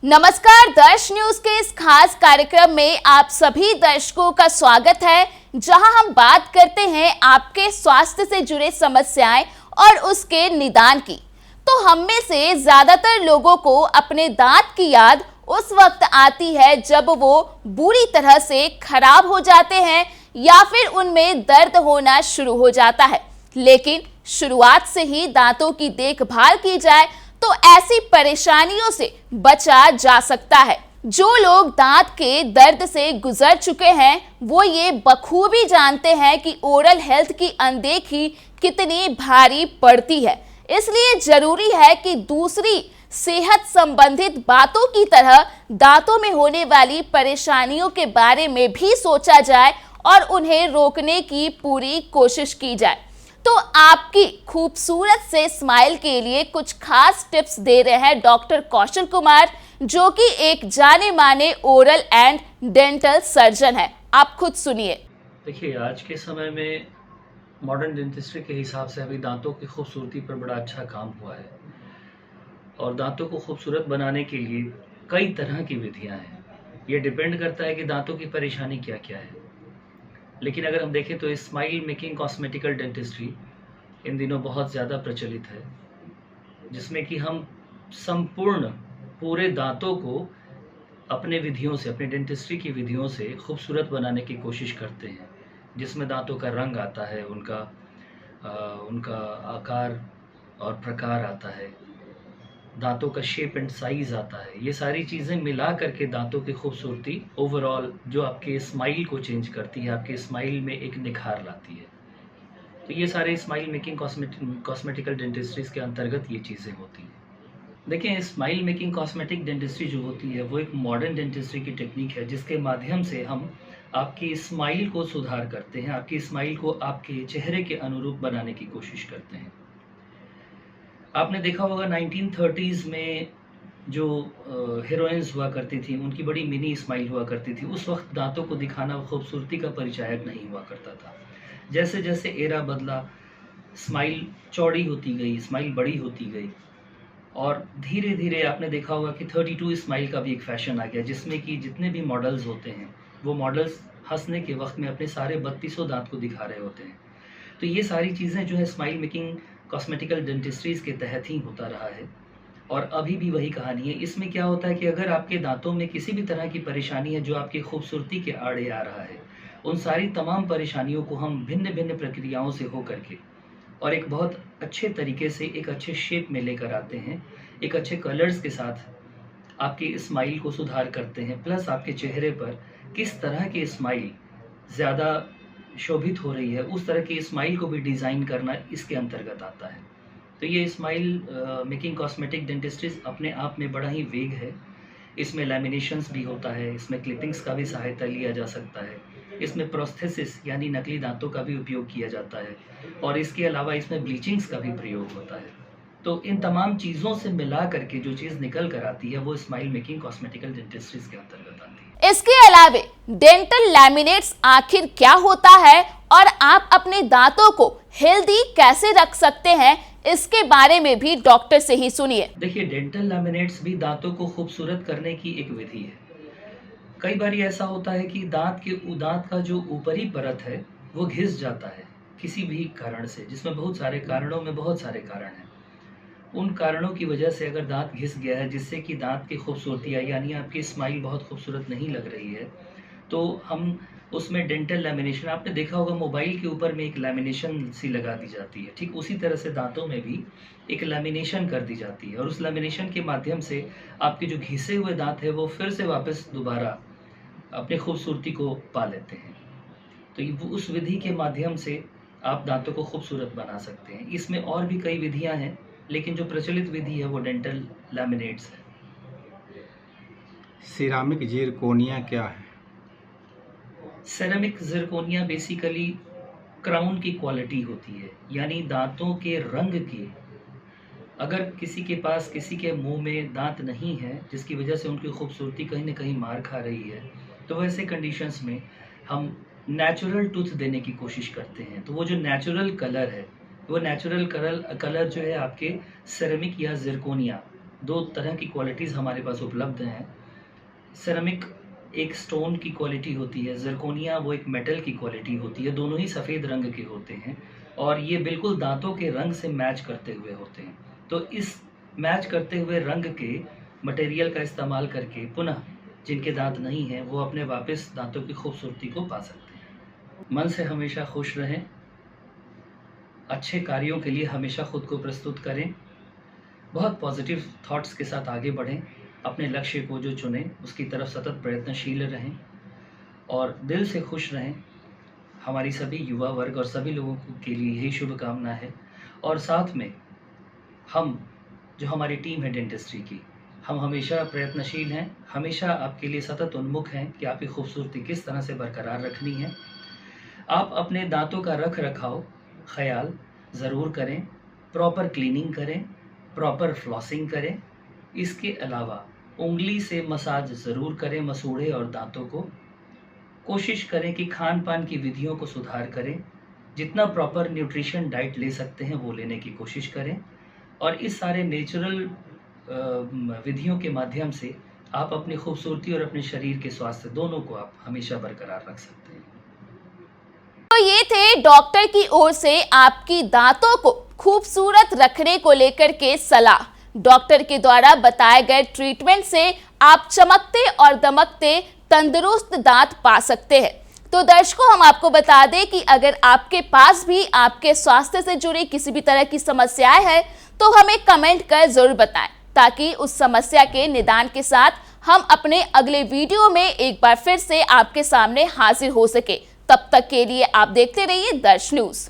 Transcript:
नमस्कार, दर्श न्यूज के इस खास कार्यक्रम में आप सभी दर्शकों का स्वागत है, जहां हम बात करते हैं आपके स्वास्थ्य से जुड़े समस्याएं और उसके निदान की। तो हम में से ज्यादातर लोगों को अपने दांत की याद उस वक्त आती है जब वो बुरी तरह से खराब हो जाते हैं या फिर उनमें दर्द होना शुरू हो जाता है। लेकिन शुरुआत से ही दांतों की देखभाल की जाए तो ऐसी परेशानियों से बचा जा सकता है। जो लोग दांत के दर्द से गुजर चुके हैं वो ये बखूबी जानते हैं कि ओरल हेल्थ की अनदेखी कितनी भारी पड़ती है। इसलिए जरूरी है कि दूसरी सेहत संबंधित बातों की तरह दांतों में होने वाली परेशानियों के बारे में भी सोचा जाए और उन्हें रोकने की पूरी कोशिश की जाए। तो आपकी खूबसूरत से स्माइल के लिए कुछ खास टिप्स दे रहे हैं डॉक्टर कौशल कुमार, जो कि एक जाने माने ओरल एंड डेंटल सर्जन है। आप खुद सुनिए। देखिए, आज के समय में मॉडर्न डेंटिस्ट्री के हिसाब से अभी दांतों की खूबसूरती पर बड़ा अच्छा काम हुआ है और दांतों को खूबसूरत बनाने के लिए कई तरह की विधियां हैं। ये डिपेंड करता है कि दांतों की परेशानी क्या क्या है। लेकिन अगर हम देखें तो स्माइल मेकिंग कॉस्मेटिकल डेंटिस्ट्री इन दिनों बहुत ज़्यादा प्रचलित है, जिसमें कि हम संपूर्ण पूरे दांतों को अपने विधियों से, अपने डेंटिस्ट्री की विधियों से खूबसूरत बनाने की कोशिश करते हैं, जिसमें दांतों का रंग आता है, उनका आकार और प्रकार आता है, दांतों का शेप एंड साइज आता है। ये सारी चीज़ें मिला करके दांतों की खूबसूरती ओवरऑल जो आपके स्माइल को चेंज करती है, आपके स्माइल में एक निखार लाती है। तो ये सारे स्माइल मेकिंग कॉस्मेटिकल डेंटिस्ट्रीज के अंतर्गत ये चीज़ें होती हैं। देखिए, स्माइल मेकिंग कॉस्मेटिक डेंटिस्ट्री जो होती है वो एक मॉडर्न डेंटिस्ट्री की टेक्निक है, जिसके माध्यम से हम आपकी स्माइल को सुधार करते हैं, आपकी स्माइल को आपके चेहरे के अनुरूप बनाने की कोशिश करते हैं। आपने देखा होगा 1930s में जो हीरोइंस हुआ करती थी, उनकी बड़ी मिनी स्माइल हुआ करती थी। उस वक्त दांतों को दिखाना खूबसूरती का परिचायक नहीं हुआ करता था। जैसे जैसे एरा बदला, स्माइल चौड़ी होती गई, स्माइल बड़ी होती गई और धीरे धीरे आपने देखा होगा कि 32 स्माइल का भी एक फैशन आ गया, जिसमें कि जितने भी मॉडल्स होते हैं वो मॉडल्स हंसने के वक्त में अपने सारे 32 दांत को दिखा रहे होते हैं। तो ये सारी चीज़ें जो है स्माइल मेकिंग कॉस्मेटिकल डेंटिस्ट्रीज के तहत ही होता रहा है और अभी भी वही कहानी है। इसमें क्या होता है कि अगर आपके दांतों में किसी भी तरह की परेशानी है जो आपकी खूबसूरती के आड़े आ रहा है, उन सारी तमाम परेशानियों को हम भिन्न भिन्न प्रक्रियाओं से हो करके और एक बहुत अच्छे तरीके से एक अच्छे शेप में लेकर आते हैं, एक अच्छे कलर्स के साथ आपकी स्माइल को सुधार करते हैं। प्लस आपके चेहरे पर किस तरह की स्माइल ज़्यादा शोभित हो रही है, उस तरह की स्माइल को भी डिज़ाइन करना इसके अंतर्गत आता है। तो ये स्माइल मेकिंग कॉस्मेटिक डेंटिस्ट्रीज अपने आप में बड़ा ही वेग है। इसमें लैमिनेशंस भी होता है, इसमें क्लिपिंग्स का भी सहायता लिया जा सकता है, इसमें प्रोस्थेसिस यानी नकली दांतों का भी उपयोग किया जाता है और इसके अलावा इसमें ब्लीचिंग्स का भी प्रयोग होता है। तो इन तमाम चीज़ों से मिला करके जो चीज़ निकल कर आती है वो स्माइल मेकिंग कॉस्मेटिकल डेंटिस्ट्रीज के अंतर्गत आती है। इसके अलावा डेंटल लैमिनेट्स आखिर क्या होता है और आप अपने दांतों को हेल्दी कैसे रख सकते हैं, इसके बारे में भी डॉक्टर से ही सुनिए। देखिए, डेंटल लैमिनेट्स भी दांतों को खूबसूरत करने की एक विधि है। कई बार ऐसा होता है कि दांत का जो ऊपरी परत है वो घिस जाता है किसी भी कारण से, जिसमें बहुत सारे कारण हैं। उन कारणों की वजह से अगर दांत घिस गया है, जिससे कि दांत की खूबसूरती यानी आपकी स्माइल बहुत खूबसूरत नहीं लग रही है, तो हम उसमें डेंटल लैमिनेशन, आपने देखा होगा मोबाइल के ऊपर में एक लैमिनेशन सी लगा दी जाती है, ठीक उसी तरह से दांतों में भी एक लैमिनेशन कर दी जाती है और उस लैमिनेशन के माध्यम से आपके जो घिसे हुए दांत है वो फिर से वापस दोबारा अपनी खूबसूरती को पा लेते हैं। तो उस विधि के माध्यम से आप दांतों को खूबसूरत बना सकते हैं। इसमें और भी कई विधियां हैं, लेकिन जो प्रचलित विधि है वो डेंटल लैमिनेट्स है। सिरामिक जिरकोनिया क्या है? सेरेमिक जिरकोनिया बेसिकली क्राउन की क्वालिटी होती है, यानी दांतों के रंग की। अगर किसी के पास, किसी के मुंह में दांत नहीं है जिसकी वजह से उनकी खूबसूरती कहीं ना कहीं मार खा रही है, तो वैसे कंडीशंस में हम नेचुरल टूथ देने की कोशिश करते हैं। तो वो जो नेचुरल कलर है, वो नेचुरल कलर जो है आपके सेरेमिक या जिरकोनिया दो तरह की क्वालिटीज़ हमारे पास उपलब्ध हैं। सेरेमिक एक स्टोन की क्वालिटी होती है, ज़िरकोनिया वो एक मेटल की क्वालिटी होती है। दोनों ही सफ़ेद रंग के होते हैं और ये बिल्कुल दांतों के रंग से मैच करते हुए होते हैं। तो इस मैच करते हुए रंग के मटेरियल का इस्तेमाल करके पुनः जिनके दांत नहीं हैं वो अपने वापस दांतों की खूबसूरती को पा सकते हैं। मन से हमेशा खुश रहें, अच्छे कार्यों के लिए हमेशा खुद को प्रस्तुत करें, बहुत पॉजिटिव थॉट्स के साथ आगे बढ़ें, अपने लक्ष्य को जो चुनें उसकी तरफ सतत प्रयत्नशील रहें और दिल से खुश रहें। हमारी सभी युवा वर्ग और सभी लोगों के लिए यही शुभकामना है। और साथ में हम जो हमारी टीम है डेंटिस्ट्री की, हम हमेशा प्रयत्नशील हैं, हमेशा आपके लिए सतत उन्मुख हैं कि आपकी खूबसूरती किस तरह से बरकरार रखनी है। आप अपने दांतों का रख रखाव ख्याल ज़रूर करें, प्रॉपर क्लीनिंग करें, प्रॉपर फ्लॉसिंग करें। इसके अलावा उंगली से मसाज ज़रूर करें मसूड़े और दांतों को। कोशिश करें कि खान पान की विधियों को सुधार करें, जितना प्रॉपर न्यूट्रिशन डाइट ले सकते हैं वो लेने की कोशिश करें और इस सारे नेचुरल विधियों के माध्यम से आप अपनी खूबसूरती और अपने शरीर के स्वास्थ्य दोनों को आप हमेशा बरकरार रख सकते हैं। तो ये थे डॉक्टर की ओर से आपकी दांतों को खूबसूरत रखने को लेकर के सलाह। डॉक्टर के द्वारा बताए गए ट्रीटमेंट से आप चमकते और दमकते तंदुरुस्त दांत पा सकते हैं। तो दर्शकों, हम आपको बता दें कि अगर आपके पास भी आपके स्वास्थ्य से जुड़ी किसी भी तरह की समस्याएं हैं तो हमें कमेंट कर जरूर बताएं, ताकि उस समस्या के निदान के साथ हम अपने अगले वीडियो में एक बार फिर से आपके सामने हाजिर हो सके। तब तक के लिए आप देखते रहिए दर्श न्यूज।